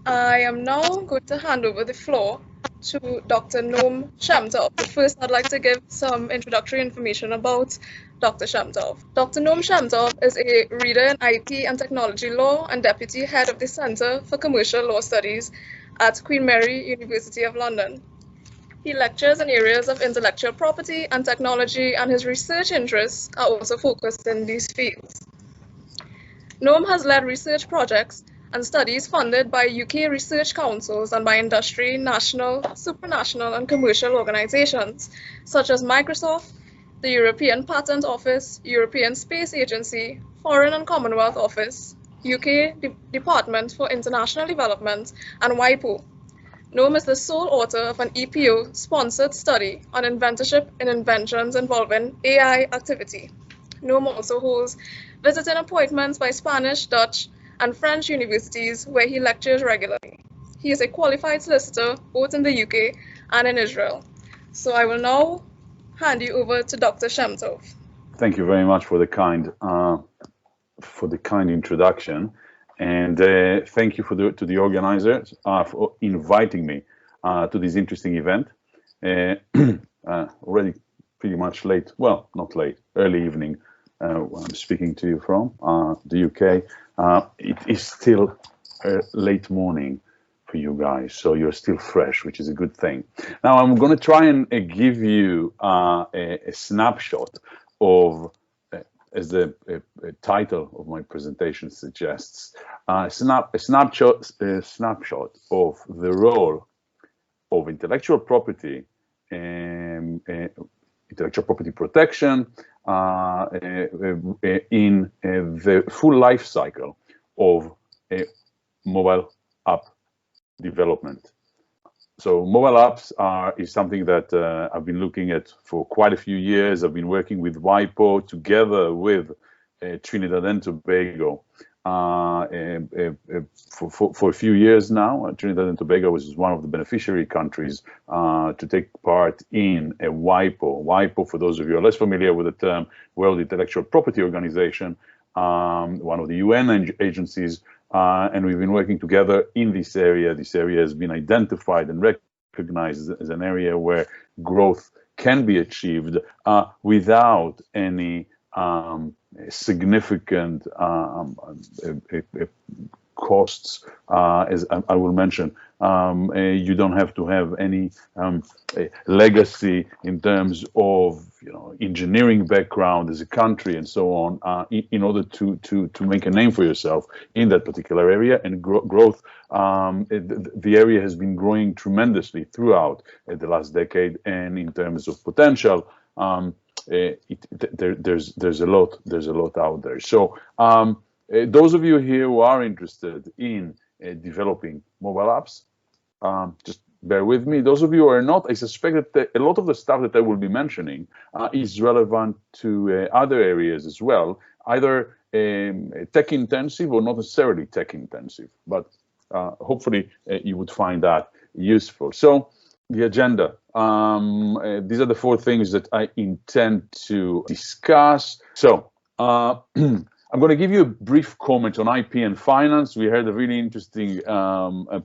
I am now going to hand over the floor to Dr. Noam Shemtov. But first, I'd like to give some introductory information about Dr. Shemtov. Dr. Noam Shemtov is a reader in IP and Technology Law and Deputy Head of the Center for Commercial Law Studies at Queen Mary, University of London. He lectures in areas of intellectual property and technology, and his research interests are also focused in these fields. Noam has led research projects and studies funded by UK research councils and by industry, national, supranational, and commercial organizations such as Microsoft, the European Patent Office, European Space Agency, Foreign and Commonwealth Office, UK Department for International Development, and WIPO. Noam is the sole author of an EPO-sponsored study on inventorship in inventions involving AI activity. Noam also holds visiting appointments by Spanish, Dutch, and French universities where he lectures regularly. He is a qualified solicitor both in the UK and in Israel. So I will now hand you over to Dr. Shemtov. Thank you very much for the kind introduction, and thank you to the organizers for inviting me to this interesting event. Already pretty much late, well, not late, early evening when I'm speaking to you from the UK. It is still late morning for you guys, so you're still fresh, which is a good thing. Now I'm going to try and give you a snapshot of, as the title of my presentation suggests, a snapshot of the role of intellectual property and intellectual property protection in the full life cycle of mobile app development. So mobile apps is something that I've been looking at for quite a few years. I've been working with WIPO together with Trinidad and Tobago for a few years now. Trinidad and Tobago was one of the beneficiary countries to take part in a WIPO. WIPO, for those of you who are less familiar with the term, World Intellectual Property Organization, one of the UN agencies, and we've been working together in this area. This area has been identified and recognized as an area where growth can be achieved without any significant costs, as I will mention. You don't have to have any legacy in terms of engineering background as a country and so on in order to make a name for yourself in that particular area. And growth, the area has been growing tremendously throughout the last decade, and in terms of potential, there's a lot out there. So those of you here who are interested in developing mobile apps, just bear with me. Those of you who are not, I suspect that a lot of the stuff that I will be mentioning is relevant to other areas as well, either tech intensive or not necessarily tech intensive, but hopefully you would find that useful. So the agenda, these are the 4 things that I intend to discuss. So I'm going to give you a brief comment on IP and finance. We heard a really interesting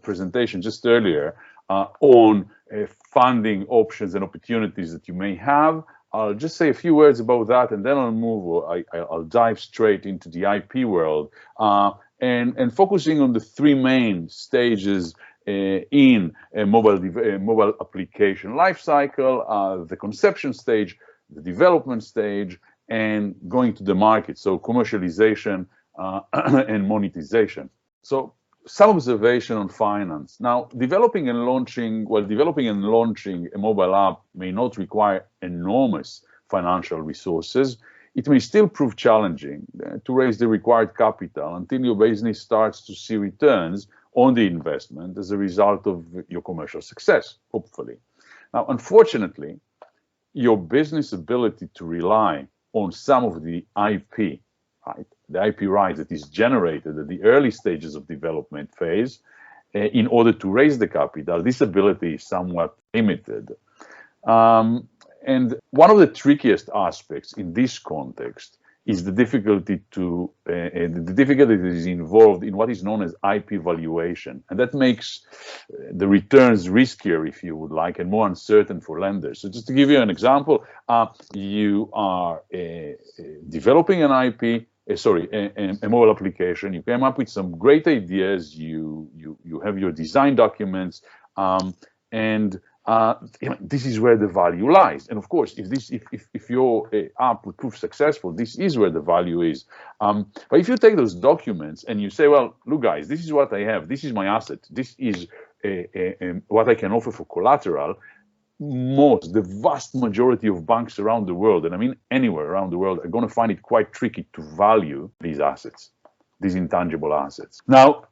presentation just earlier on funding options and opportunities that you may have. I'll just say a few words about that, and then I'll move. I'll dive straight into the IP world and focusing on the 3 main stages in a mobile application lifecycle: the conception stage, the development stage, and going to the market, so commercialization and monetization. So some observation on finance. Now, developing and launching a mobile app may not require enormous financial resources. It may still prove challenging to raise the required capital until your business starts to see returns on the investment as a result of your commercial success, hopefully. Now, unfortunately, your business ability to rely on some of the IP, right? The IP rights that is generated at the early stages of development phase in order to raise the capital, this ability is somewhat limited. And one of the trickiest aspects in this context is the difficulty that is involved in what is known as IP valuation, and that makes the returns riskier, if you would like, and more uncertain for lenders. So just to give you an example, you are developing an IP, a mobile application. You came up with some great ideas. You have your design documents, and this is where the value lies. And of course, if your app would prove successful, this is where the value is. But if you take those documents and you say, well, look, guys, this is what I have. This is my asset. This is what I can offer for collateral. The vast majority of banks around the world, and I mean anywhere around the world, are going to find it quite tricky to value these assets, these intangible assets. Now,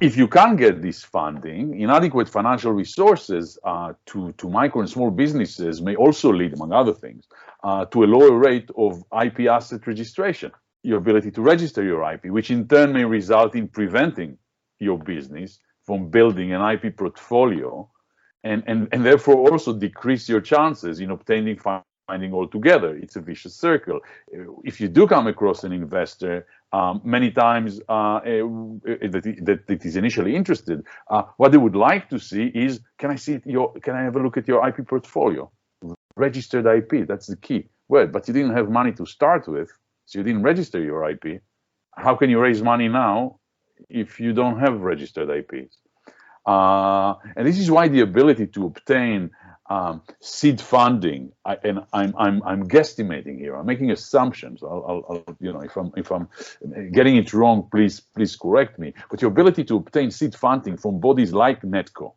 if you can't get this funding, inadequate financial resources to micro and small businesses may also lead, among other things, to a lower rate of IP asset registration, your ability to register your IP, which in turn may result in preventing your business from building an IP portfolio, and therefore also decrease your chances in obtaining funding altogether. It's a vicious circle. If you do come across an investor, many times that is initially interested, what they would like to see is, can I have a look at your IP portfolio? Registered IP, that's the key word. But you didn't have money to start with, so you didn't register your IP. How can you raise money now if you don't have registered IPs? And this is why the ability to obtain seed funding, and I'm guesstimating here. I'm making assumptions. If I'm getting it wrong, please correct me. But your ability to obtain seed funding from bodies like Netco,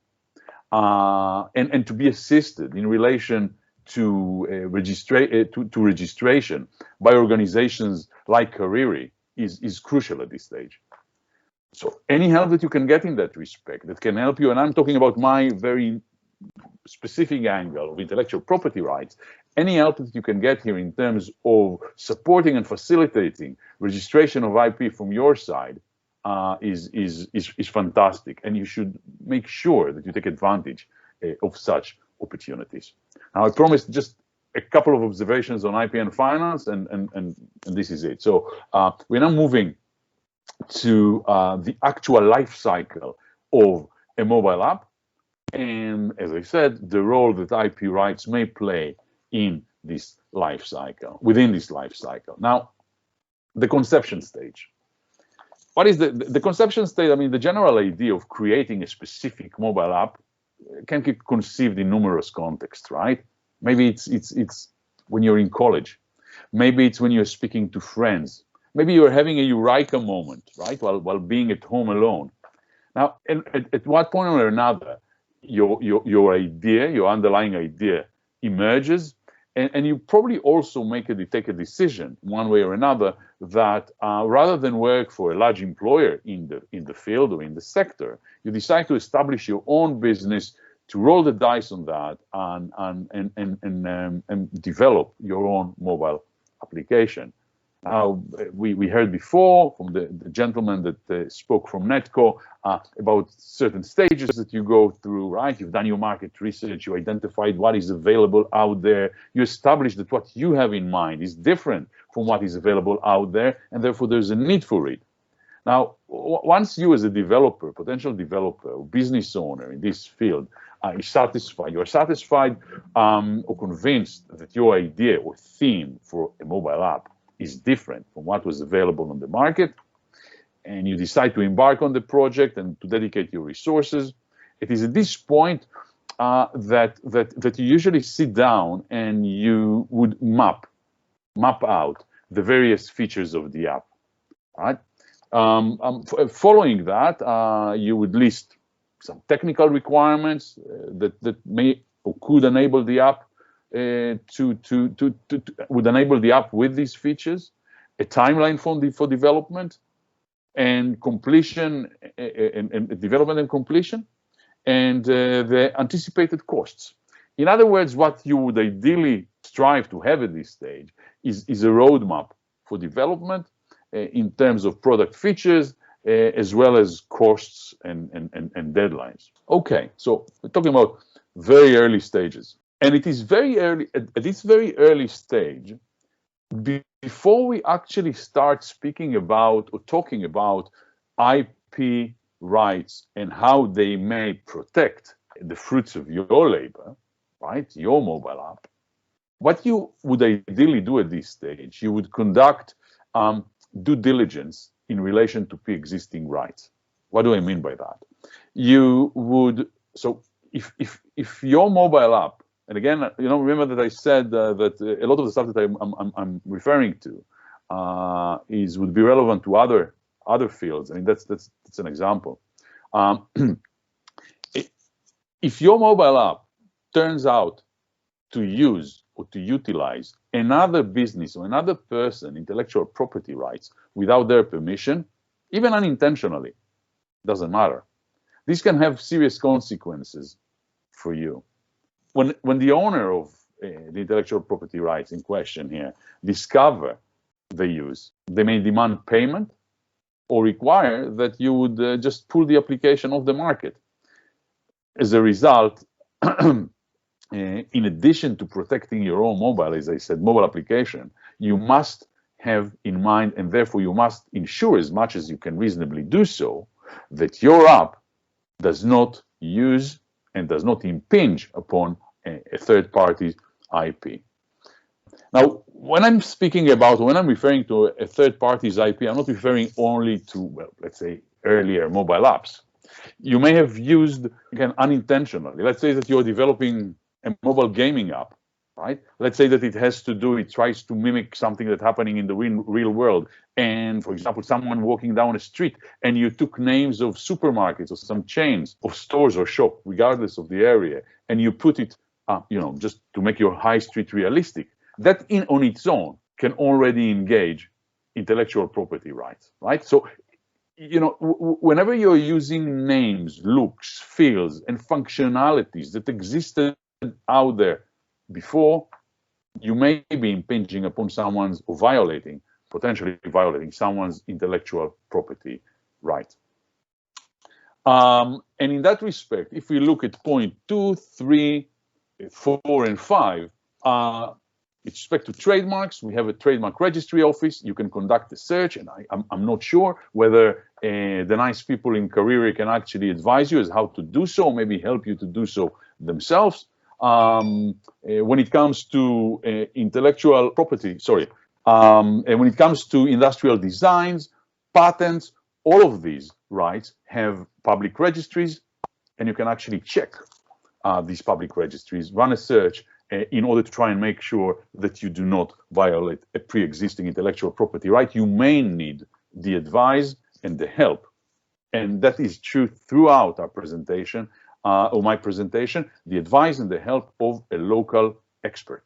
and to be assisted in relation to registration by organizations like Hariri is crucial at this stage. So any help that you can get in that respect, that can help you, and I'm talking about my very specific angle of intellectual property rights, any help that you can get here in terms of supporting and facilitating registration of IP from your side is fantastic, and you should make sure that you take advantage of such opportunities. Now, I promised just a couple of observations on IP and finance, and this is it. So we're now moving to the actual life cycle of a mobile app, and as I said, the role that IP rights may play in this life cycle, within this life cycle. Now, the conception stage. What is the conception stage? I mean, the general idea of creating a specific mobile app can be conceived in numerous contexts, right? Maybe it's when you're in college. Maybe it's when you're speaking to friends. Maybe you're having a eureka moment, right, while being at home alone. Now, at what point or another, your idea, your underlying idea, emerges, and you probably also take a decision, one way or another, that rather than work for a large employer in the field or in the sector, you decide to establish your own business, to roll the dice on that, and develop your own mobile application. Now, we heard before from the gentleman that spoke from Netco about certain stages that you go through, right? You've done your market research, you identified what is available out there, you established that what you have in mind is different from what is available out there, and therefore there's a need for it. Now, once you as a developer, potential developer, or business owner in this field, you are satisfied or convinced that your idea or theme for a mobile app is different from what was available on the market, and you decide to embark on the project and to dedicate your resources, it is at this point that you usually sit down and you would map out the various features of the app, right? Following that, you would list some technical requirements that may or could enable the app would enable the app with these features, a timeline for development and completion, and development and completion, and the anticipated costs. In other words, what you would ideally strive to have at this stage is a roadmap for development in terms of product features, as well as costs and deadlines. Okay, so we're talking about very early stages. And it is very early, at this very early stage, before we actually start speaking about or talking about IP rights and how they may protect the fruits of your labor, right, your mobile app, what you would ideally do at this stage, you would conduct due diligence in relation to pre-existing rights. What do I mean by that? You would, so if your mobile app, and again, remember that I said that a lot of the stuff that I'm referring to would be relevant to other fields. I mean, that's an example. If your mobile app turns out to use or to utilize another business or another person intellectual property rights without their permission, even unintentionally, doesn't matter. This can have serious consequences for you. When the owner of the intellectual property rights in question here discover the use, they may demand payment or require that you would just pull the application off the market. As a result, in addition to protecting your own mobile, as I said, mobile application, you must have in mind, and therefore you must ensure as much as you can reasonably do so, that your app does not use and does not impinge upon a third party's IP. Now, when I'm referring to a third party's IP, I'm not referring only to, well, let's say, earlier mobile apps. You may have used, again, unintentionally. Let's say that you're developing a mobile gaming app, right? Let's say that it tries to mimic something that's happening in the real world. And for example, someone walking down a street and you took names of supermarkets or some chains of stores or shop, regardless of the area, and you put it, just to make your high street realistic. That on its own can already engage intellectual property rights, right? So, whenever you're using names, looks, feels, and functionalities that existed out there before, you may be impinging upon potentially violating someone's intellectual property right. And in that respect, if we look at point 2, 3, 4, and 5, with respect to trademarks, we have a trademark registry office. You can conduct a search, and I'm not sure whether the nice people in Career can actually advise you as how to do so, maybe help you to do so themselves. When it comes to intellectual property, and when it comes to industrial designs, patents, all of these rights have public registries, and you can actually check these public registries, run a search in order to try and make sure that you do not violate a pre-existing intellectual property right. You may need the advice and the help, and that is true throughout our presentation, or my presentation, the advice and the help of a local expert.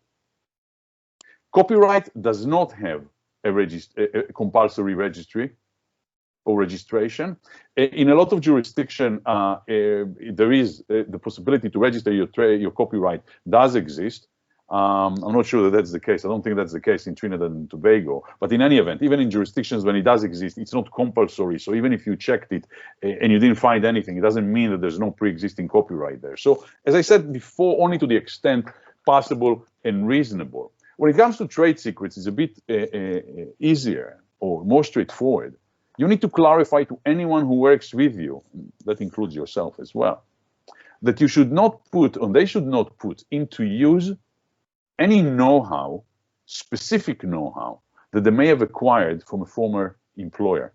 Copyright does not have a compulsory registry or registration. In a lot of jurisdictions, there is the possibility to register your copyright does exist. I'm not sure that that's the case. I don't think that's the case in Trinidad and Tobago. But in any event, even in jurisdictions when it does exist, it's not compulsory. So even if you checked it and you didn't find anything, it doesn't mean that there's no pre-existing copyright there. So as I said before, only to the extent possible and reasonable. When it comes to trade secrets, it's a bit easier or more straightforward. You need to clarify to anyone who works with you, that includes yourself as well, that you should not put, or they should not put into use any know-how, specific know-how, that they may have acquired from a former employer.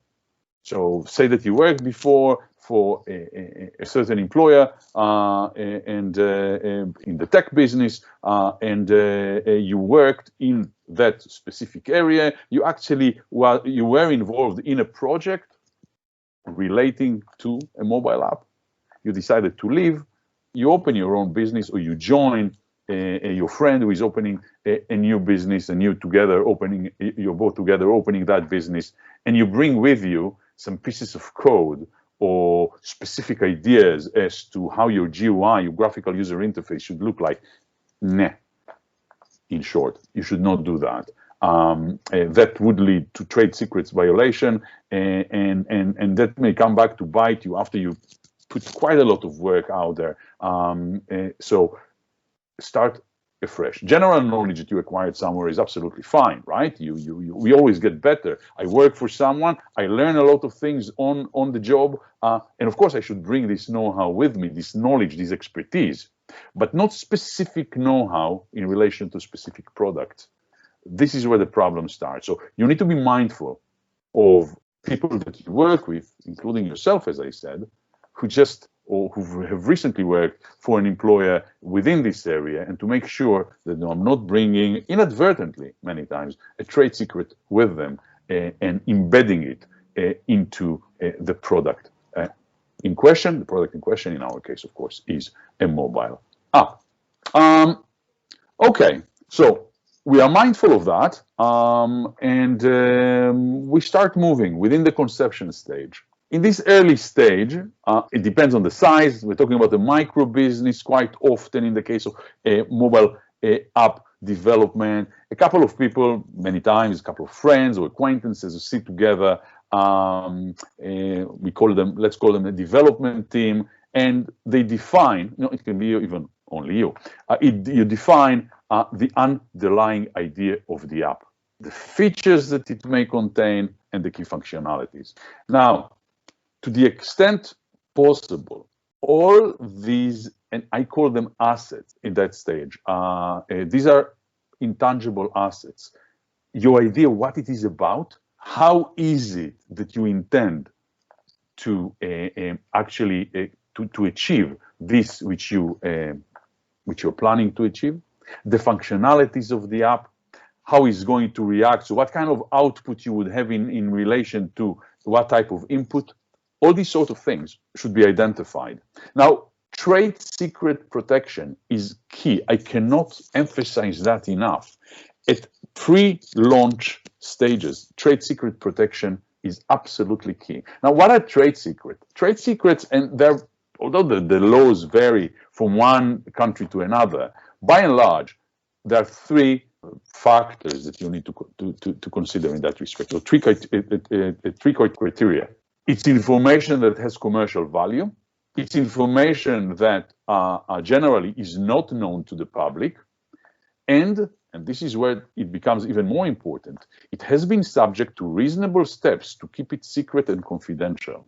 So say that you worked before for a certain employer and in the tech business, and you worked in that specific area. You actually were involved in a project relating to a mobile app. You decided to leave. You open your own business, or you join your friend who is opening a new business, and you're both together opening that business, and you bring with you some pieces of code or specific ideas as to how your GUI, your graphical user interface, should look like. Nah. In short, you should not do that. That would lead to trade secrets violation, and that may come back to bite you after you put quite a lot of work out there. So start afresh. General knowledge that you acquired somewhere is absolutely fine, right? We always get better. I work for someone, I learn a lot of things on the job, and of course I should bring this know-how with me, this knowledge, this expertise, but not specific know-how in relation to specific products. This is where the problem starts. So you need to be mindful of people that you work with, including yourself, as I said, who just or who have recently worked for an employer within this area, and to make sure that I'm not bringing inadvertently, many times, a trade secret with them and embedding it into the product in question. The product in question, in our case, of course, is a mobile app. Okay, so we are mindful of that, and we start moving within the conception stage. In this early stage, it depends on the size. We're talking about a micro business quite often in the case of mobile app development. A couple of people, many times, a couple of friends or acquaintances who sit together. We call them, let's call them a development team, and they define, it can be even only you. You define the underlying idea of the app, the features that it may contain, and the key functionalities. Now, to the extent possible, all these, and I call them assets in that stage, these are intangible assets. Your idea what it is about, how is it that you intend to actually to achieve this which you're planning to achieve, the functionalities of the app, how it's going to react, so what kind of output you would have in relation to what type of input. All these sort of things should be identified. Now, trade secret protection is key. I cannot emphasize that enough. At pre-launch stages, trade secret protection is absolutely key. Now, what are trade secrets? Trade secrets, and although the laws vary from one country to another, by and large, there are three factors that you need to consider in that respect, or three criteria. It's information that has commercial value. It's information that generally is not known to the public. And this is where it becomes even more important, it has been subject to reasonable steps to keep it secret and confidential.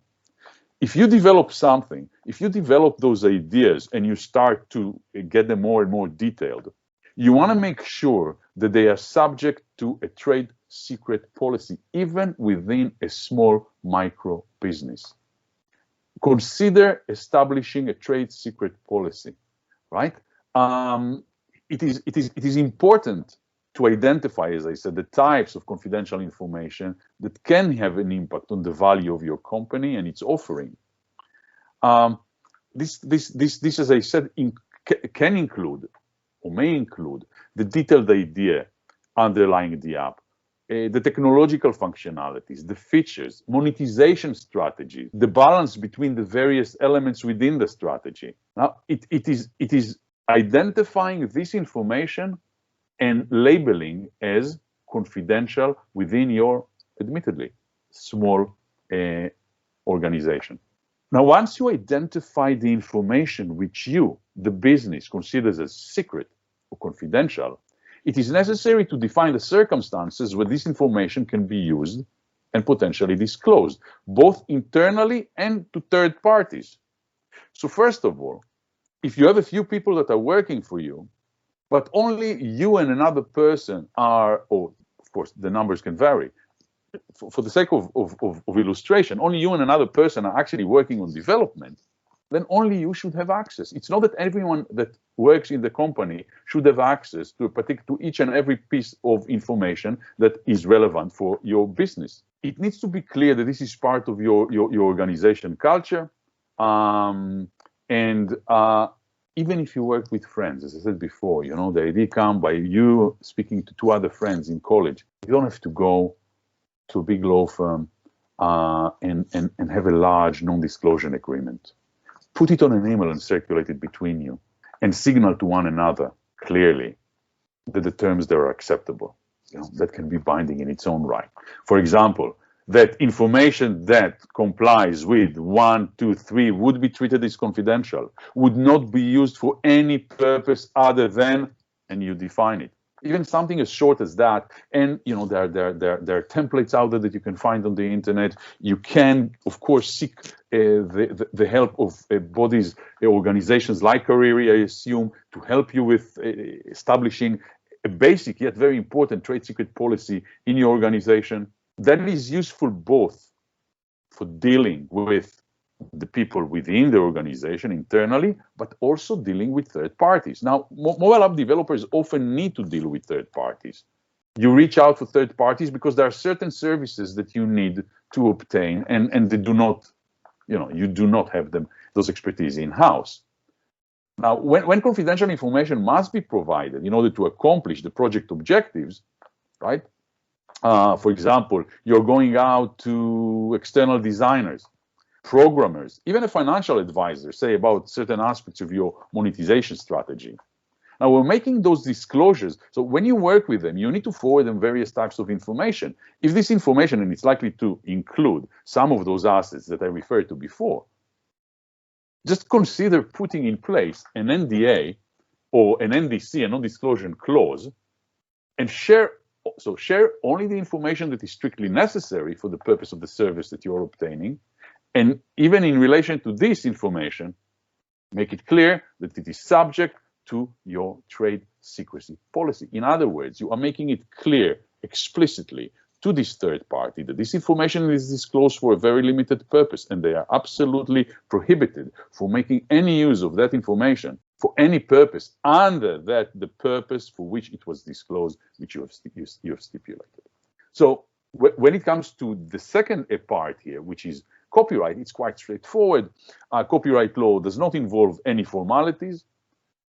If you develop something, if you develop those ideas and you start to get them more and more detailed, you want to make sure that they are subject to a trade secret policy, even within a small micro business. Consider establishing a trade secret policy, right? It is important to identify, as I said, the types of confidential information that can have an impact on the value of your company and its offering. This, as I said, can include or may include the detailed idea underlying the app, the technological functionalities, the features, monetization strategies, the balance between the various elements within the strategy. Now, it is identifying this information and labeling as confidential within your, admittedly, small organization. Now, once you identify the information which you, the business, considers as secret or confidential, it is necessary to define the circumstances where this information can be used and potentially disclosed, both internally and to third parties. So first of all, if you have a few people that are working for you, but only you and another person are, or of course the numbers can vary, for the sake of illustration, only you and another person are actually working on development, then only you should have access. It's not that everyone that works in the company should have access to each and every piece of information that is relevant for your business. It needs to be clear that this is part of your organization culture. And even if you work with friends, as I said before, the idea comes by you speaking to two other friends in college. You don't have to go to a big law firm and have a large non-disclosure agreement. Put it on an email and circulate it between you, and signal to one another clearly that the terms that are acceptable, that can be binding in its own right. For example, that information that complies with 1, 2, 3 would be treated as confidential, would not be used for any purpose other than and you define it. Even something as short as that, and there are templates out there that you can find on the internet. You can, of course, seek the help of bodies, organizations like Cariri, I assume, to help you with establishing a basic yet very important trade secret policy in your organization. That is useful both for dealing with the people within the organization internally, but also dealing with third parties. Now, mobile app developers often need to deal with third parties. You reach out for third parties because there are certain services that you need to obtain, and they do not, you do not have those expertise in-house. Now, when confidential information must be provided in order to accomplish the project objectives, right? For example, you're going out to external designers, programmers, even a financial advisor, say about certain aspects of your monetization strategy. Now, we're making those disclosures. So when you work with them, you need to forward them various types of information. If this information, and it's likely to include some of those assets that I referred to before, just consider putting in place an NDA or an NDC, a non-disclosure clause, and share only the information that is strictly necessary for the purpose of the service that you're obtaining. And even in relation to this information, make it clear that it is subject to your trade secrecy policy. In other words, you are making it clear explicitly to this third party that this information is disclosed for a very limited purpose, and they are absolutely prohibited from making any use of that information for any purpose under the purpose for which it was disclosed, which you have stipulated. So when it comes to the second part here, which is copyright, it's quite straightforward. Copyright law does not involve any formalities.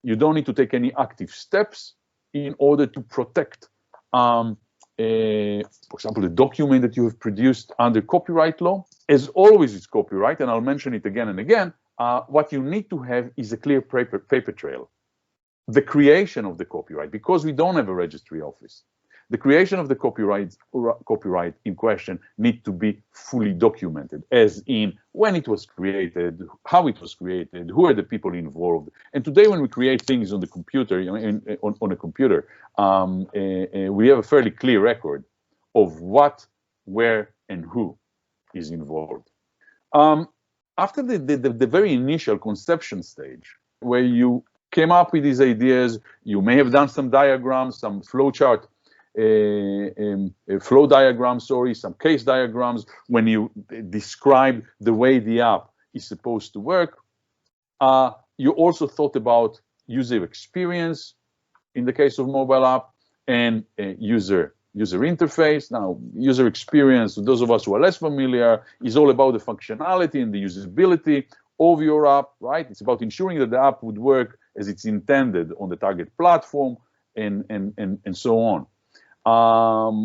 You don't need to take any active steps in order to protect, for example, the document that you have produced under copyright law. As always, it's copyright, and I'll mention it again and again. What you need to have is a clear paper trail. The creation of the copyright, because we don't have a registry office. The creation of the copyright in question need to be fully documented, as in when it was created, how it was created, who are the people involved. And today, when we create things on the computer, on a computer, we have a fairly clear record of what, where, and who is involved. After the very initial conception stage, where you came up with these ideas, you may have done some diagrams, some flowchart, flow diagrams, some case diagrams, when you describe the way the app is supposed to work. You also thought about user experience in the case of mobile app, and user interface. Now, user experience, those of us who are less familiar, is all about the functionality and the usability of your app, right? It's about ensuring that the app would work as it's intended on the target platform, and so on.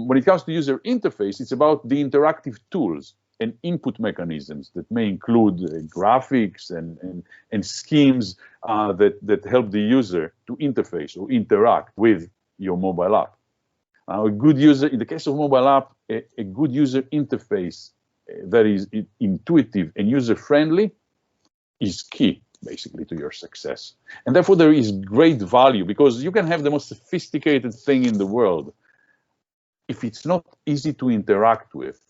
When it comes to user interface, it's about the interactive tools and input mechanisms that may include graphics and schemes that help the user to interface or interact with your mobile app. A good user, in the case of mobile app, a good user interface that is intuitive and user-friendly is key, basically, to your success. And therefore, there is great value, because you can have the most sophisticated thing in the world. If it's not easy to interact with,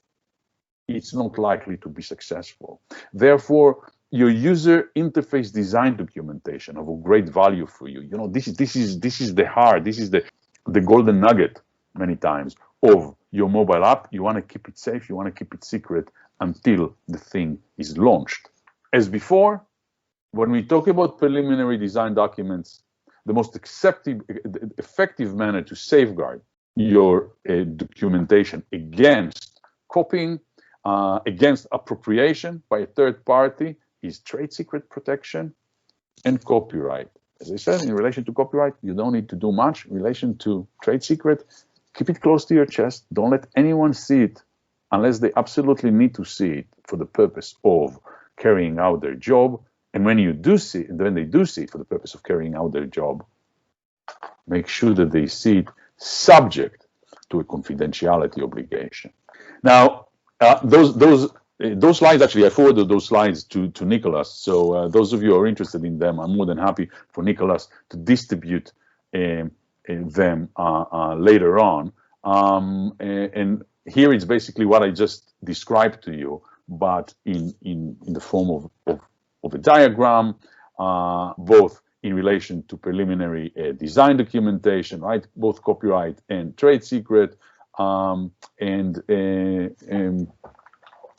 it's not likely to be successful. Therefore, your user interface design documentation of a great value for you. This is the heart, this is the golden nugget, many times, of your mobile app. You want to keep it safe, you want to keep it secret until the thing is launched. As before, when we talk about preliminary design documents, the most effective manner to safeguard your documentation against copying, against appropriation by a third party, is trade secret protection and copyright. As I said, in relation to copyright, you don't need to do much. In relation to trade secret, keep it close to your chest. Don't let anyone see it unless they absolutely need to see it for the purpose of carrying out their job. And when you do see it, when they do see it for the purpose of carrying out their job, make sure that they see it subject to a confidentiality obligation. Now, those slides, actually, I forwarded those slides to Nicholas. So those of you who are interested in them, I'm more than happy for Nicholas to distribute them later on. And here it's basically what I just described to you, but in the form of a diagram, both in relation to preliminary design documentation, right? Both copyright and trade secret, and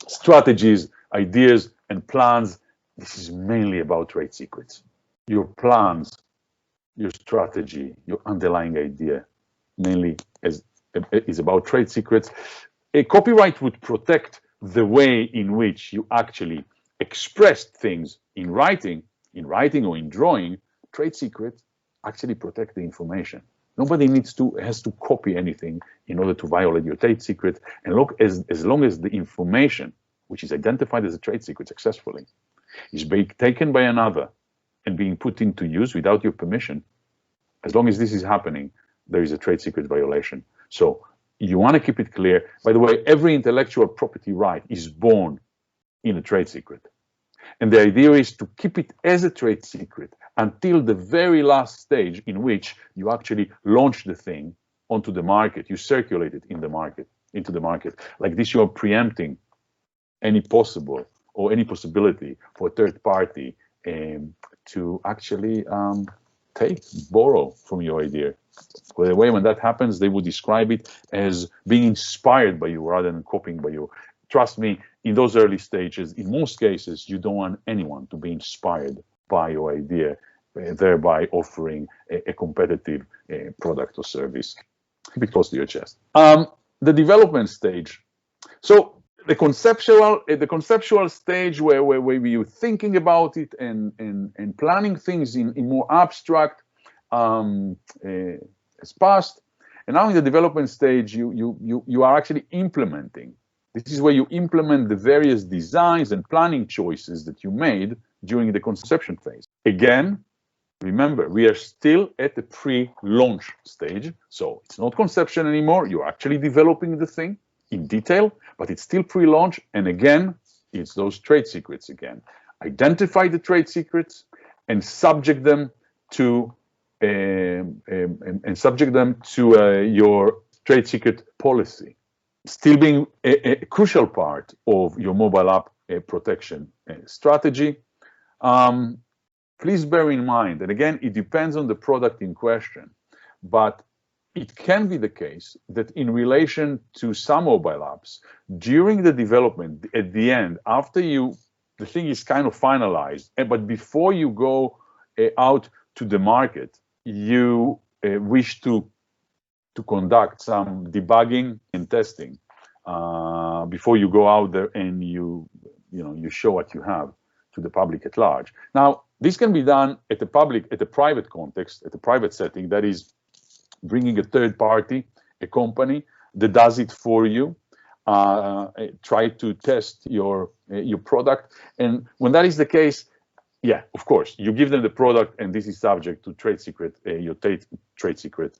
strategies, ideas, and plans. This is mainly about trade secrets. Your plans, your strategy, your underlying idea, mainly is about trade secrets. A copyright would protect the way in which you actually expressed things in writing or in drawing. Trade secrets actually protect the information. Nobody has to copy anything in order to violate your trade secret. And look, as long as the information, which is identified as a trade secret successfully, is being taken by another and being put into use without your permission, as long as this is happening, there is a trade secret violation. So you want to keep it clear. By the way, every intellectual property right is born in a trade secret. And the idea is to keep it as a trade secret until the very last stage in which you actually launch the thing onto the market, you circulate it into the market. Like this, you're preempting any possibility for a third party to actually borrow from your idea. By the way, when that happens, they would describe it as being inspired by you rather than copying by you. Trust me, in those early stages, in most cases, you don't want anyone to be inspired by your idea, thereby offering a competitive product or service. Keep it close to your chest. The development stage. So the conceptual stage where you're thinking about it and planning things in more abstract as past. And now in the development stage, you are actually implementing. This is where you implement the various designs and planning choices that you made during the conception phase. Again, remember, we are still at the pre-launch stage. So it's not conception anymore. You're actually developing the thing in detail, but it's still pre-launch. And again, it's those trade secrets again. Identify the trade secrets and subject them to your trade secret policy. Still being a crucial part of your mobile app protection strategy. Please bear in mind that, again, it depends on the product in question, but it can be the case that in relation to some mobile apps, during the development, at the end, after the thing is kind of finalized, but before you go out to the market, you wish to conduct some debugging and testing before you go out there and you show what you have to the public at large. Now, this can be done at a private context, at a private setting, that is bringing a third party, a company that does it for you, try to test your product. And when that is the case, yeah, of course, you give them the product, and this is subject to trade secret, your trade secret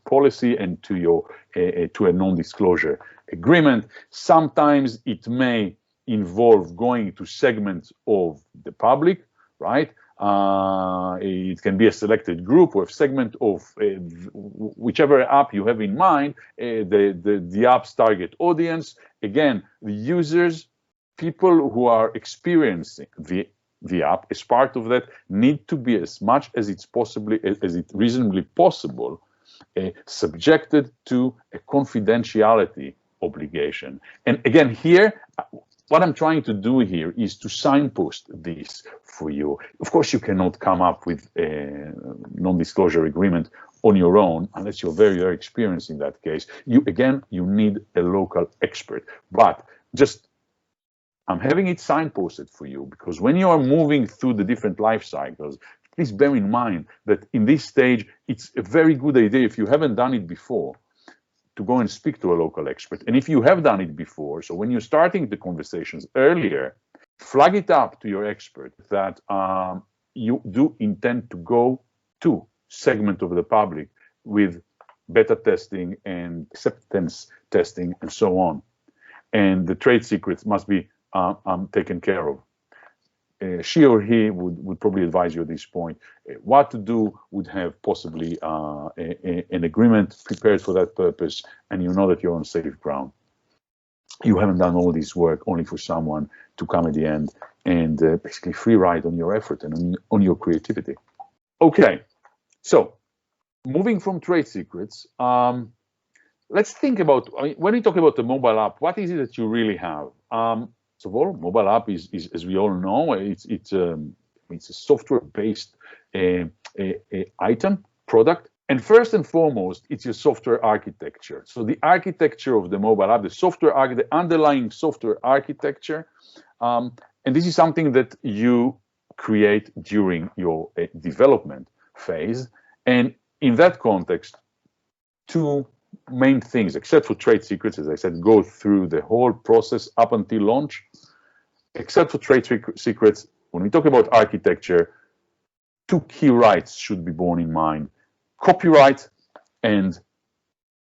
policy, and to a non-disclosure agreement. Sometimes it may involve going to segments of the public, right? It can be a selected group or a segment of whichever app you have in mind, the app's target audience. Again, the users, people who are experiencing the app as part of that, need to be, as much as it's reasonably possible, subjected to a confidentiality obligation. And again, here, what I'm trying to do here is to signpost this for you. Of course, you cannot come up with a non-disclosure agreement on your own unless you're very, very experienced in that case. You need a local expert. But I'm having it signposted for you because when you are moving through the different life cycles, please bear in mind that in this stage, it's a very good idea, if you haven't done it before, to go and speak to a local expert. And if you have done it before, so when you're starting the conversations earlier, flag it up to your expert that you do intend to go to segment of the public with beta testing and acceptance testing and so on. And the trade secrets must be taken care of. she or he would probably advise you at this point what to do, would have possibly an agreement prepared for that purpose, and you know that you're on safe ground. You haven't done all this work only for someone to come at the end and basically free ride on your effort and on your creativity. Okay, so moving from trade secrets, let's think about, when we talk about the mobile app, what is it that you really have? So, well, mobile app is, as we all know, it's a software-based item, product. And first and foremost, it's your software architecture. So the architecture of the mobile app, the underlying software architecture, and this is something that you create during your development phase. And in that context, two main things, except for trade secrets, as I said, go through the whole process up until launch. Except for trade secrets, when we talk about architecture, two key rights should be borne in mind: copyright and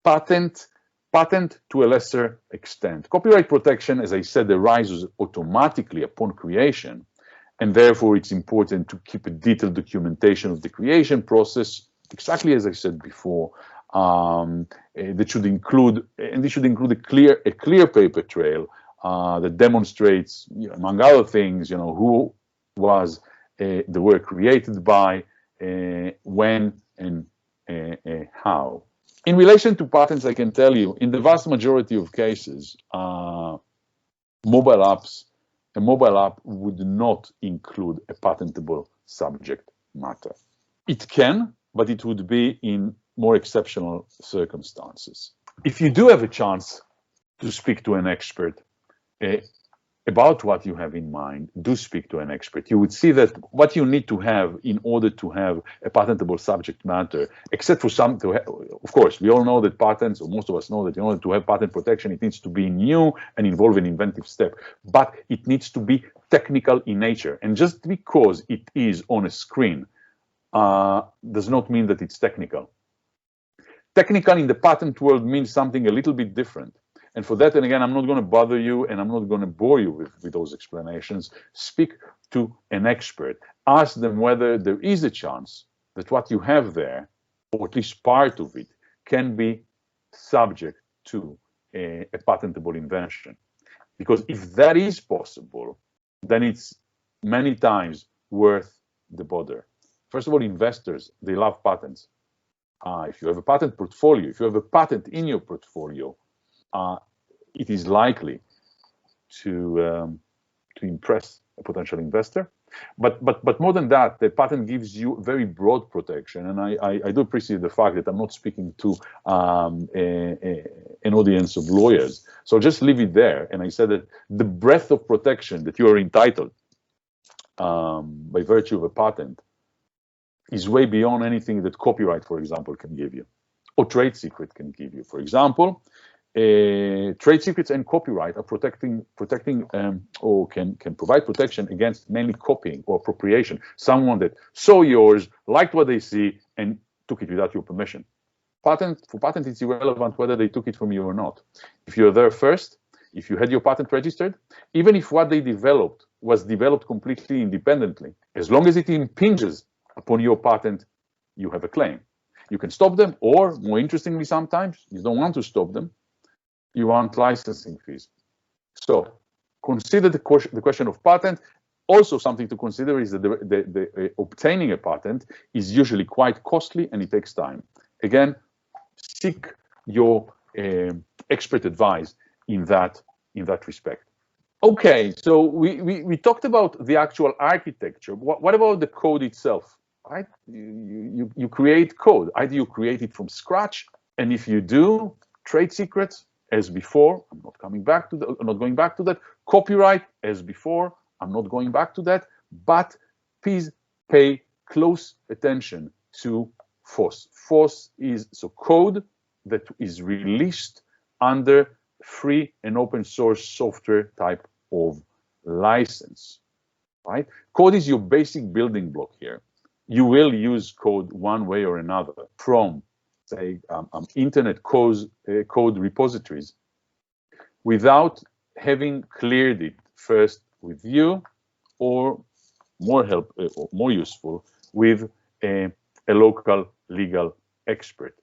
patent. Patent to a lesser extent. Copyright protection, as I said, arises automatically upon creation, and therefore it's important to keep a detailed documentation of the creation process, exactly as I said before. That should include, and this should include a clear paper trail that demonstrates, among other things, who was the work created by, when, and how. In relation to patents, I can tell you, in the vast majority of cases, a mobile app would not include a patentable subject matter. It can, but it would be in more exceptional circumstances. If you do have a chance to speak to an expert about what you have in mind, do speak to an expert. You would see that what you need to have in order to have a patentable subject matter, except for some, of course, we all know that patents, or most of us know that in order to have patent protection, it needs to be new and involve an inventive step, but it needs to be technical in nature. And just because it is on a screen does not mean that it's technical. Technical in the patent world means something a little bit different. And for that, and again, I'm not going to bother you and I'm not going to bore you with those explanations. Speak to an expert. Ask them whether there is a chance that what you have there, or at least part of it, can be subject to a patentable invention. Because if that is possible, then it's many times worth the bother. First of all, investors, they love patents. If you have a patent portfolio, if you have a patent in your portfolio, it is likely to impress a potential investor. But more than that, the patent gives you very broad protection. And I do appreciate the fact that I'm not speaking to an audience of lawyers. So just leave it there. And I said that the breadth of protection that you are entitled by virtue of a patent is way beyond anything that copyright, for example, can give you, or trade secret can give you. For example, trade secrets and copyright are protecting or can provide protection against mainly copying or appropriation. Someone that saw yours, liked what they see, and took it without your permission. For patent, it's irrelevant whether they took it from you or not. If you're there first, if you had your patent registered, even if what they developed was developed completely independently, as long as it impinges upon your patent, you have a claim. You can stop them, or more interestingly, sometimes you don't want to stop them. You want licensing fees. So consider the question of patent. Also, something to consider is that the obtaining a patent is usually quite costly and it takes time. Again, seek your expert advice in that respect. Okay, so we talked about the actual architecture. What about the code itself? Right? You create code. Either you create it from scratch, and if you do, trade secrets, as before, I'm not going back to that. Copyright, as before, I'm not going back to that. But please pay close attention to FOSS. FOSS is code that is released under free and open source software type of license. Right? Code is your basic building block here. You will use code one way or another from, say, internet code repositories without having cleared it first with you or more useful with a local legal expert.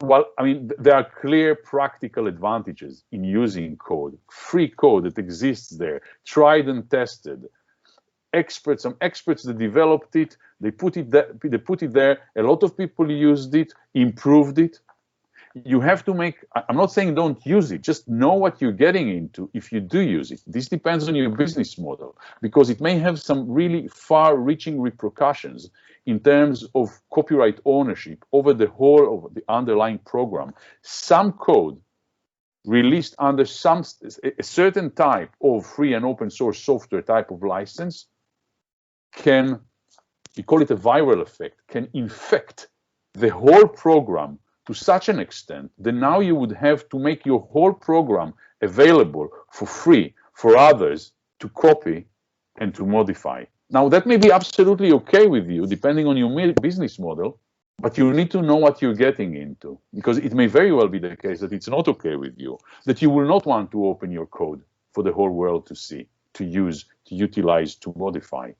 Well, I mean, there are clear practical advantages in using code, free code that exists there, tried and tested. Some experts that developed it, they put it there. A lot of people used it, improved it. You have to I'm not saying don't use it, just know what you're getting into if you do use it. This depends on your business model, because it may have some really far-reaching repercussions in terms of copyright ownership over the whole of the underlying program. Some code released under a certain type of free and open source software type of license can, we call it a viral effect, can infect the whole program to such an extent that now you would have to make your whole program available for free for others to copy and to modify. Now, that may be absolutely okay with you, depending on your business model, but you need to know what you're getting into, because it may very well be the case that it's not okay with you, that you will not want to open your code for the whole world to see, to use, to utilize, to modify,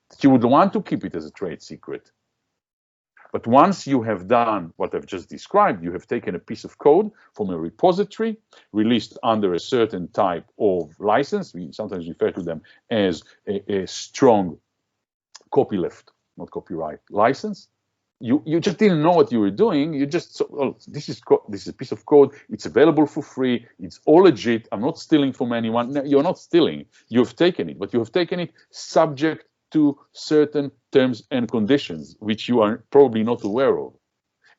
that you would want to keep it as a trade secret. But once you have done what I've just described, you have taken a piece of code from a repository released under a certain type of license. We sometimes refer to them as a strong copyleft, not copyright license. You just didn't know what you were doing. You just, oh, this is a piece of code. It's available for free. It's all legit. I'm not stealing from anyone. No, you're not stealing. You've taken it, but you have taken it subject to certain terms and conditions, which you are probably not aware of.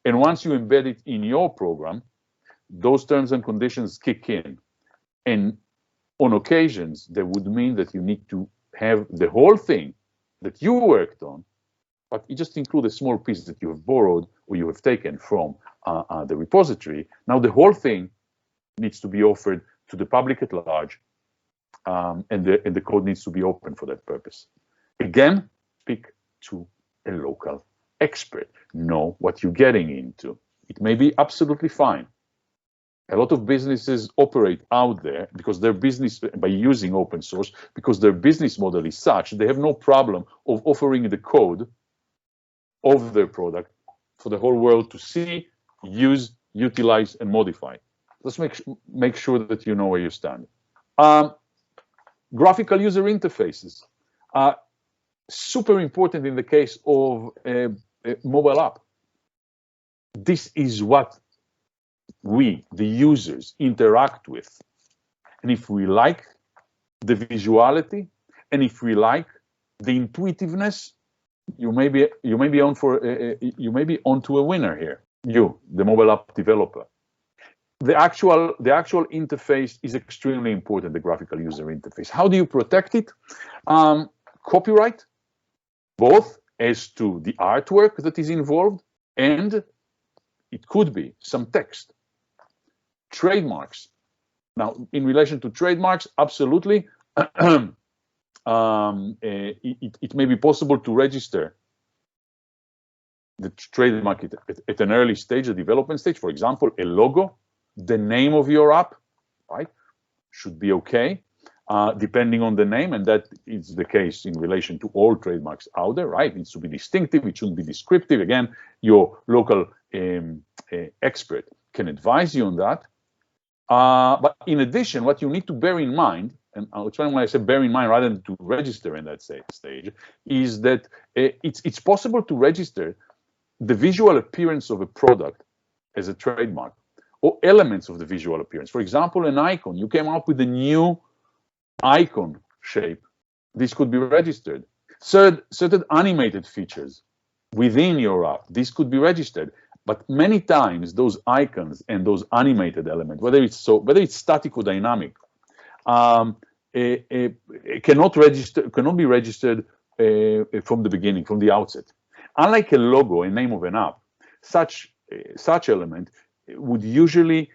And once you embed it in your program, those terms and conditions kick in. And on occasions, that would mean that you need to have the whole thing that you worked on, but you just include a small piece that you have borrowed or you have taken from the repository. Now the whole thing needs to be offered to the public at large, and the code needs to be open for that purpose. Again, speak to a local expert. Know what you're getting into. It may be absolutely fine. A lot of businesses operate out there because their business, by using open source, because their business model is such, they have no problem of offering the code of their product for the whole world to see, use, utilize, and modify. Let's make sure that you know where you stand. Graphical user interfaces. Super important in the case of a mobile app. This is what we, the users, interact with. And if we like the visuality, and if we like the intuitiveness, you may be onto a winner here. You, the mobile app developer. The actual interface is extremely important, the graphical user interface. How do you protect it? Copyright, both as to the artwork that is involved, and it could be some text. Trademarks. Now, in relation to trademarks, absolutely, it may be possible to register the trademark at an early stage, a development stage. For example, a logo, the name of your app, right, should be okay. Depending on the name, and that is the case in relation to all trademarks out there, right? It needs to be distinctive, it shouldn't be descriptive. Again, your local expert can advise you on that. But in addition, what you need to bear in mind, and I'll try when I say bear in mind rather than to register in that stage, is that it's possible to register the visual appearance of a product as a trademark, or elements of the visual appearance. For example, an icon. You came up with a new icon shape. This could be registered. Certain animated features within your app, this could be registered. But many times those icons and those animated elements, whether it's static or dynamic, cannot be registered from the beginning, from the outset. Unlike a logo, a name of an app, such element would usually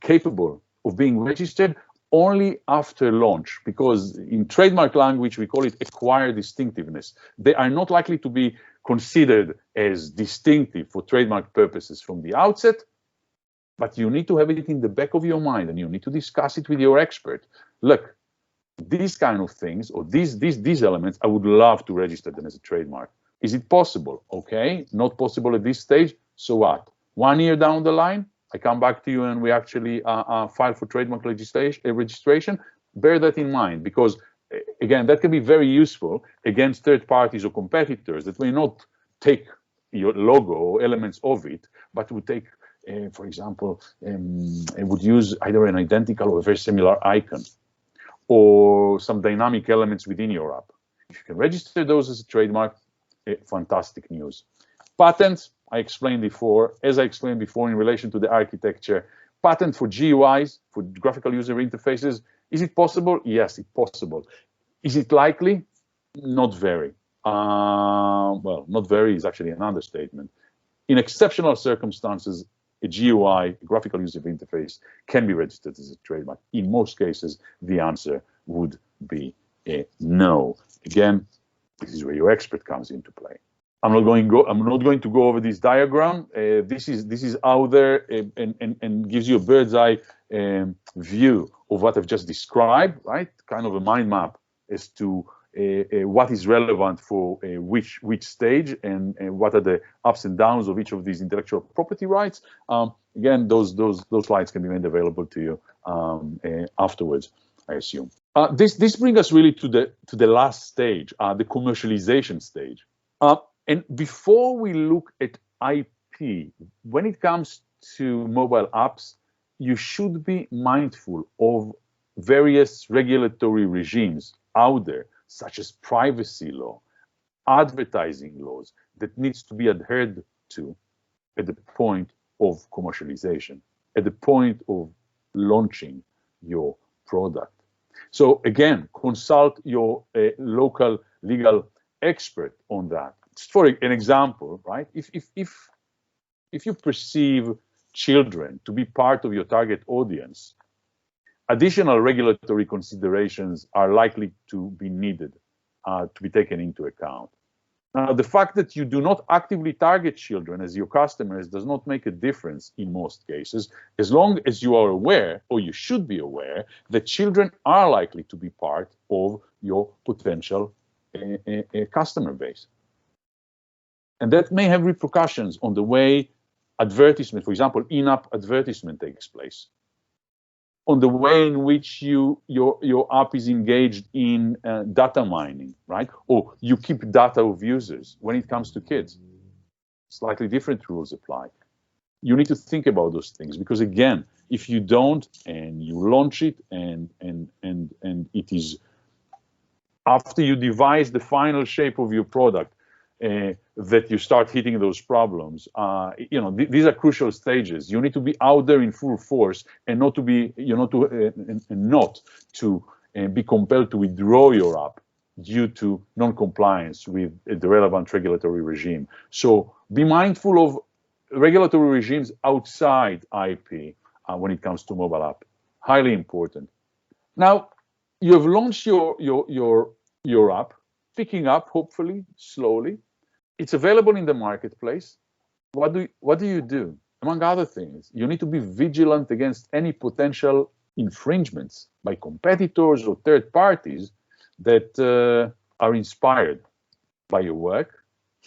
capable of being registered only after launch, because in trademark language we call it acquired distinctiveness. They are not likely to be considered as distinctive for trademark purposes from the outset, but you need to have it in the back of your mind and you need to discuss it with your expert. Look, these kind of things, or these elements, I would love to register them as a trademark. Is it possible? Okay, not possible at this stage, so what? 1 year down the line, I come back to you and we actually file for trademark registration. Bear that in mind, because again, that can be very useful against third parties or competitors that may not take your logo or elements of it, but would take, for example, it would use either an identical or a very similar icon or some dynamic elements within your app. If you can register those as a trademark, fantastic news. Patents, I explained before, as I explained before in relation to the architecture, patent for GUIs, for graphical user interfaces, is it possible? Yes, it's possible. Is it likely? Not very. Well, not very is actually an understatement. In exceptional circumstances, a GUI, a graphical user interface, can be registered as a trademark. In most cases, the answer would be a no. Again, this is where your expert comes into play. I'm not going to go over this diagram. This is out there and gives you a bird's eye view of what I've just described, right? Kind of a mind map as to what is relevant for which stage and what are the ups and downs of each of these intellectual property rights. Again, those slides can be made available to you afterwards, I assume. This brings us really to the last stage, the commercialization stage. And before we look at IP, when it comes to mobile apps, you should be mindful of various regulatory regimes out there, such as privacy law, advertising laws, that needs to be adhered to at the point of commercialization, at the point of launching your product. So again, consult your local legal expert on that. Just for an example, right? If you perceive children to be part of your target audience, additional regulatory considerations are likely to be needed to be taken into account. Now, the fact that you do not actively target children as your customers does not make a difference in most cases, as long as you are aware, or you should be aware, that children are likely to be part of your potential customer base. And that may have repercussions on the way advertisement, for example, in-app advertisement takes place, on the way in which your app is engaged in data mining, right? Or you keep data of users when it comes to kids. Slightly different rules apply. You need to think about those things, because again, if you don't and you launch it and it is after you devise the final shape of your product, that you start hitting those problems. These are crucial stages. You need to be out there in full force and not to be, be compelled to withdraw your app due to non-compliance with the relevant regulatory regime. So be mindful of regulatory regimes outside IP when it comes to mobile app. Highly important. Now, you have launched your app, picking up, hopefully, slowly. It's available in the marketplace. What do you do? Among other things, you need to be vigilant against any potential infringements by competitors or third parties that are inspired by your work,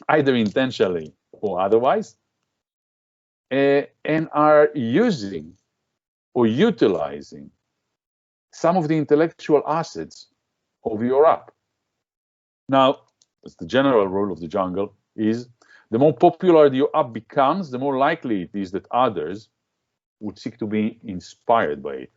either intentionally or otherwise, and are using or utilizing some of the intellectual assets of your app. Now, as the general rule of the jungle is, the more popular your app becomes, the more likely it is that others would seek to be inspired by it.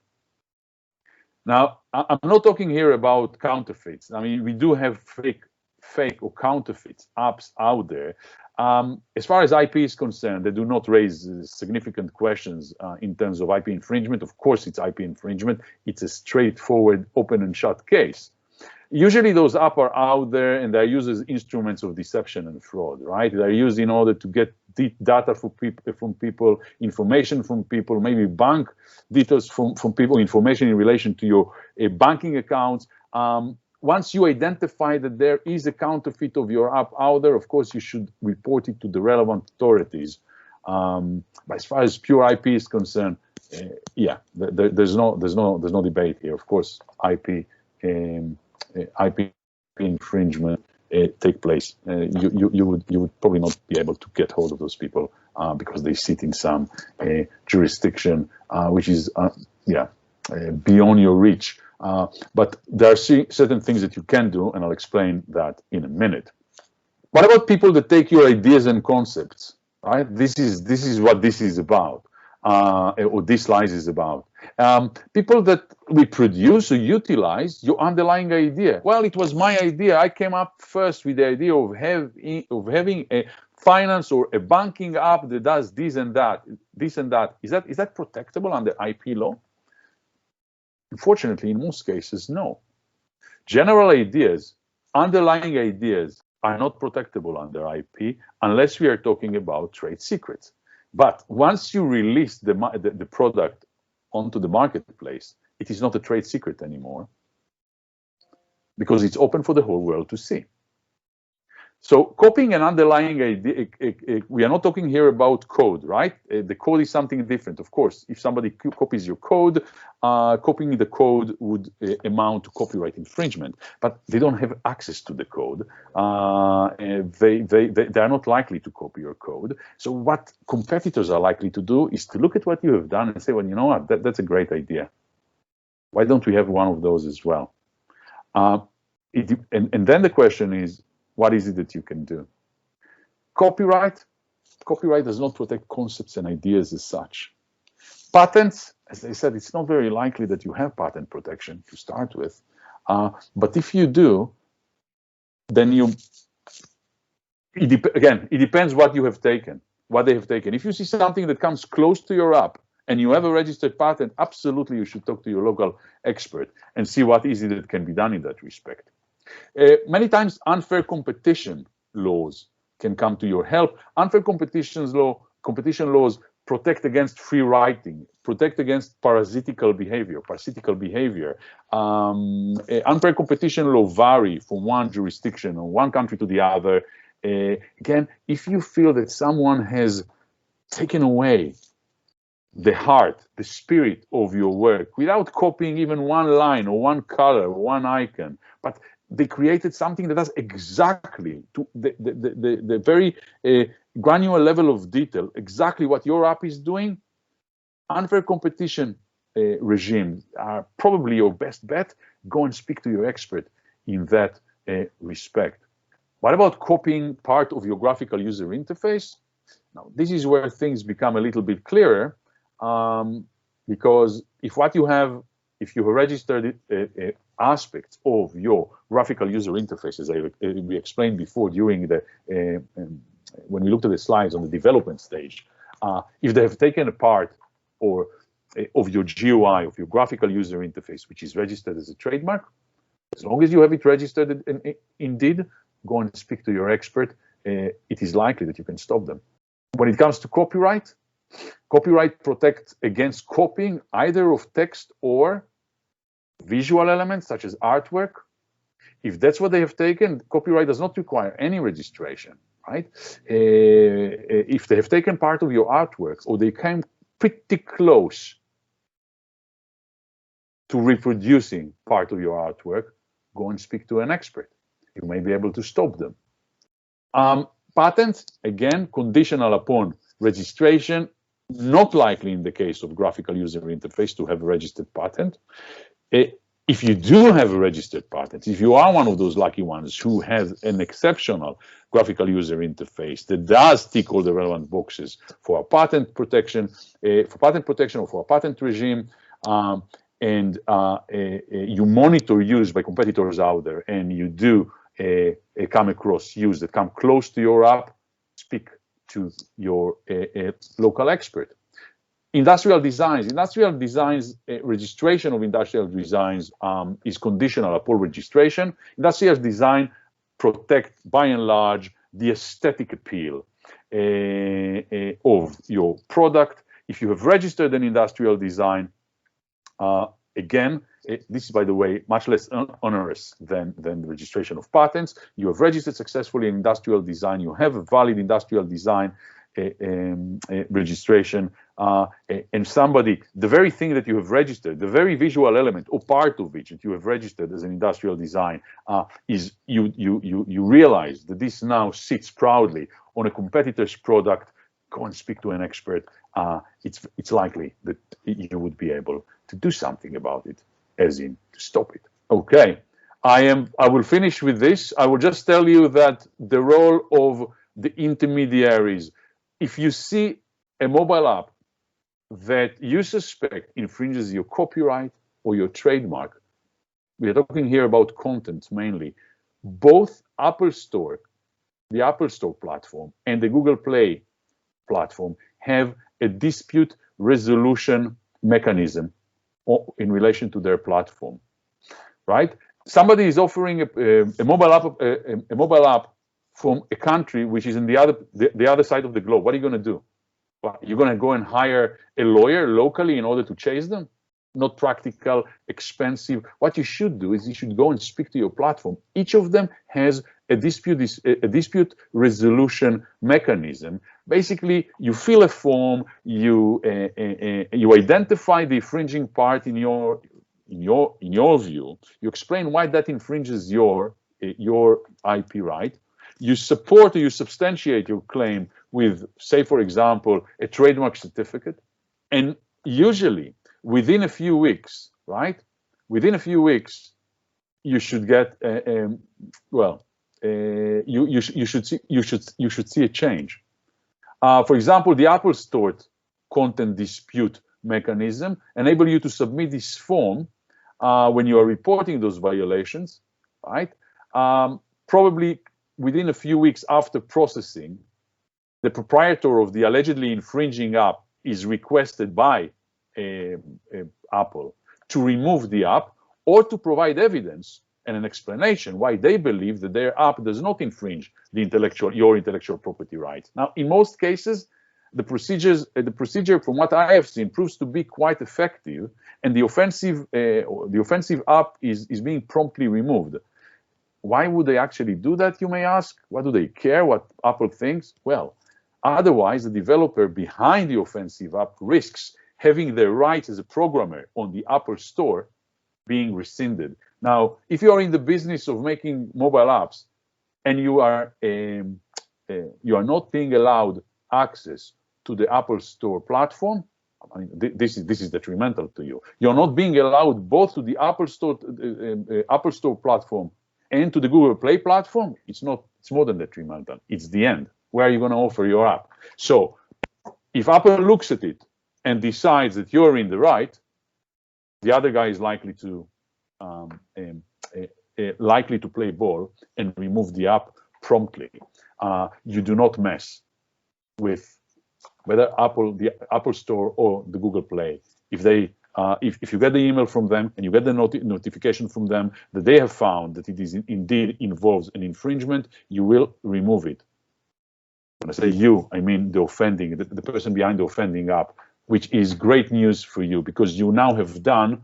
Now, I'm not talking here about counterfeits. I mean, we do have fake or counterfeit apps out there. As far as IP is concerned, they do not raise significant questions in terms of IP infringement. Of course, it's IP infringement. It's a straightforward open and shut case. Usually those apps are out there and they're used as instruments of deception and fraud, right? They're used in order to get data from people, information from people, maybe bank details from people, information in relation to your banking accounts. Once you identify that there is a counterfeit of your app out there, of course, you should report it to the relevant authorities. But as far as pure IP is concerned, yeah, there's no debate here. Of course, IP IP infringement take place. You would probably not be able to get hold of those people because they sit in some jurisdiction which is beyond your reach. But there are certain things that you can do, and I'll explain that in a minute. What about people that take your ideas and concepts? Right? This is what this is about, or this slide is about. People that reproduce or utilize your underlying idea. Well, it was my idea. I came up first with the idea of having a finance or a banking app that does this and that. Is that protectable under IP law? Unfortunately, in most cases, no. General ideas, underlying ideas, are not protectable under IP unless we are talking about trade secrets. But once you release the product onto the marketplace, it is not a trade secret anymore because it's open for the whole world to see. So copying an underlying idea, we are not talking here about code, right? The code is something different. Of course, if somebody copies your code, copying the code would amount to copyright infringement, but they don't have access to the code. They are not likely to copy your code. So what competitors are likely to do is to look at what you have done and say, well, you know what, that's a great idea. Why don't we have one of those as well? And then the question is, what is it that you can do? Copyright does not protect concepts and ideas as such. Patents, as I said, it's not very likely that you have patent protection to start with. But if you do, then it depends what you have taken, what they have taken. If you see something that comes close to your app and you have a registered patent, absolutely you should talk to your local expert and see what is it that can be done in that respect. Many times unfair competition laws can come to your help. Unfair competition laws protect against free riding, protect against parasitical behavior. Unfair competition law vary from one jurisdiction or one country to the other. Again, if you feel that someone has taken away the heart, the spirit of your work without copying even one line or one color or one icon, but they created something that does exactly to the very granular level of detail, exactly what your app is doing, unfair competition regimes are probably your best bet. Go and speak to your expert in that respect. What about copying part of your graphical user interface? Now, this is where things become a little bit clearer, because if you have registered aspects of your graphical user interface, as we explained before during when we looked at the slides on the development stage, if they have taken a part of your GUI, of your graphical user interface, which is registered as a trademark, as long as you have it registered indeed, go and speak to your expert. It is likely that you can stop them. When it comes to copyright protects against copying either of text or visual elements such as artwork. If that's what they have taken, copyright does not require any registration, right? If they have taken part of your artwork or they came pretty close to reproducing part of your artwork, go and speak to an expert. You may be able to stop them. Patents, again, conditional upon registration, not likely in the case of graphical user interface to have a registered patent. If you do have a registered patent, if you are one of those lucky ones who has an exceptional graphical user interface that does tick all the relevant boxes for a patent protection, or for a patent regime, and you monitor use by competitors out there, and you do come across use that come close to your app, speak to your local expert. Industrial designs, registration of industrial designs is conditional upon registration. Industrial design protect, by and large, the aesthetic appeal of your product. If you have registered an industrial design, again, this is, by the way, much less onerous than the registration of patents. You have registered successfully an industrial design. You have a valid industrial design registration. and somebody, the very thing that you have registered, the very visual element or part of which that you have registered as an industrial design, is you realize that this now sits proudly on a competitor's product. Go and speak to an expert. It's likely that you would be able to do something about it, as in to stop it. Okay, I will finish with this. I will just tell you that the role of the intermediaries, if you see a mobile app that you suspect infringes your copyright or your trademark, we are talking here about content mainly, both Apple Store, the Apple Store platform, and the Google Play platform have a dispute resolution mechanism in relation to their platform, right? Somebody is offering a mobile app from a country which is in the other side of the globe. What are you going to do? Well, you're going to go and hire a lawyer locally in order to chase them? Not practical, expensive. What you should do is you should go and speak to your platform. Each of them has a dispute resolution mechanism. Basically, you fill a form, you identify the infringing part in your view. You explain why that infringes your IP right. You support or you substantiate your claim with, say, for example, a trademark certificate, and usually within a few weeks, right? Within a few weeks, you should get you should see a change. For example, the Apple Store content dispute mechanism enable you to submit this form when you are reporting those violations, right? Probably within a few weeks after processing, the proprietor of the allegedly infringing app is requested by Apple to remove the app or to provide evidence and an explanation why they believe that their app does not infringe your intellectual property rights. Now, in most cases, the procedure, from what I have seen, proves to be quite effective, and the offensive app is being promptly removed. Why would they actually do that, you may ask? What do they care what Apple thinks? Well, otherwise, the developer behind the offensive app risks having their rights as a programmer on the Apple Store being rescinded. Now, if you are in the business of making mobile apps and you are not being allowed access to the Apple Store platform, I mean, this is detrimental to you. You're not being allowed both to the Apple Store platform and to the Google Play platform. It's more than detrimental. It's the end. Where are you going to offer your app? So if Apple looks at it and decides that you're in the right, the other guy is likely to play ball and remove the app promptly. You do not mess with whether the Apple Store or the Google Play. If you get the email from them and you get the notification from them that they have found that it is indeed involves an infringement, you will remove it. When I say you, I mean the person behind the offending app, which is great news for you because you now have done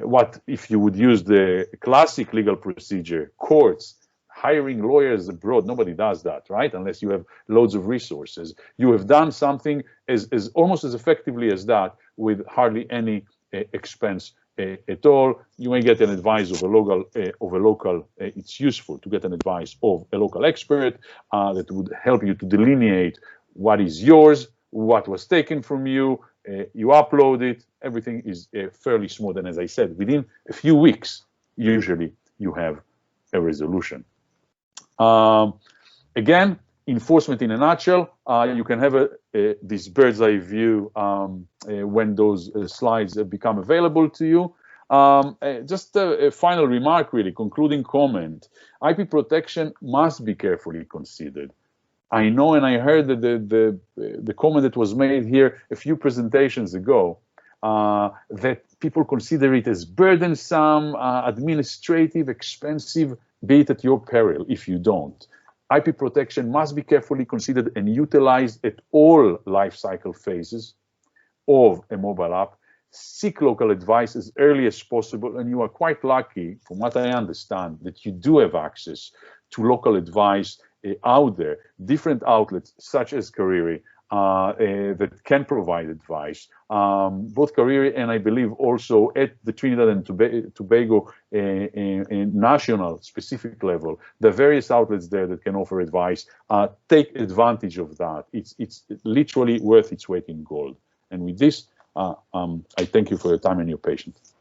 what, if you would use the classic legal procedure, courts, hiring lawyers abroad, nobody does that, right? Unless you have loads of resources. You have done something as almost as effectively as that with hardly any expense at all. You may get an advice of a local. It's useful to get an advice of a local expert that would help you to delineate what is yours, what was taken from you. You upload it. Everything is fairly smooth, and as I said, within a few weeks, usually you have a resolution. Again, enforcement in a nutshell. You can have this bird's eye view when those slides become available to you. Just a final remark, really, concluding comment. IP protection must be carefully considered. I know, and I heard that the comment that was made here a few presentations ago, that people consider it as burdensome, administrative, expensive, be it at your peril if you don't. IP protection must be carefully considered and utilized at all life cycle phases of a mobile app. Seek local advice as early as possible, and you are quite lucky, from what I understand, that you do have access to local advice out there. Different outlets such as Kariri that can provide advice, both career and I believe also at the Trinidad and Tobago national specific level, the various outlets there that can offer advice. Take advantage of that. It's literally worth its weight in gold. And with this, I thank you for your time and your patience.